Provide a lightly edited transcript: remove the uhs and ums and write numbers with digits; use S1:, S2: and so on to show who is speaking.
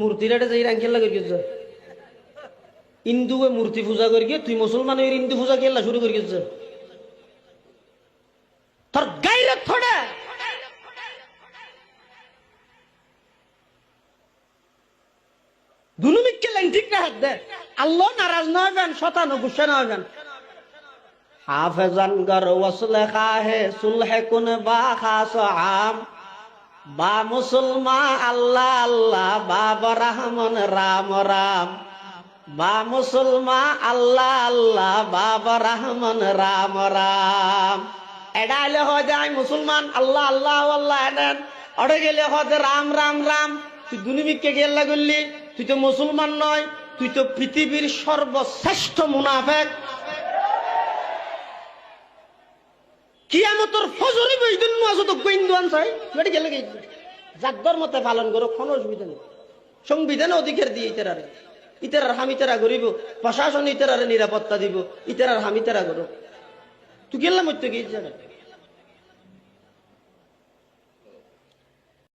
S1: মূর্তিরাটে যাই রাঙ্কেল্লা করি গেছ হিন্দুয়ে মূর্তি পূজা করি গিয়ে তুই মুসলমানের হিন্দু পূজা কেল্লা শুরু করি গেছ তোর গাইরে থোড়া দুনুমিককে লাইন ঠিক না হাত দে আল্লাহ নারাজ না হবেন শতানো গুসা না হবেন হাফেজান গর ওয়াসলে খাহে সুলহে কুন বা খাস আম বা মুসলমা আল্লাহ আল্লাহ বাবা রহমান রাম রাম বা মুসলমা আল্লাহ আল্লাহ বাবা রহমান রাম রাম এটা আইলে হয় যায় মুসলমান আল্লাহ আল্লাহ আল্লাহ এনেন অড়ে গেলে হয় রাম রাম রাম তুই দুনিবিককে গেল্লা করলি তুই তো মুসলমান নয় তুই তো পৃথিবীর সর্বশ্রেষ্ঠ মুনাফেক কিয়ামতের ফজরে বইদিন মাঝে তো গোইন্দান চাই তুই গেলে গেছি জাগদর মতে পালন করো কোনো অসুবিধা নেই সংবিধানে অধিকার দিয়ে ইতারার হামি তারা করিব প্রশাসন ইতারারে নিরাপত্তা দিব ইতারার হামি তারা করো তুই গেলাম মধ্যে গিয়েছে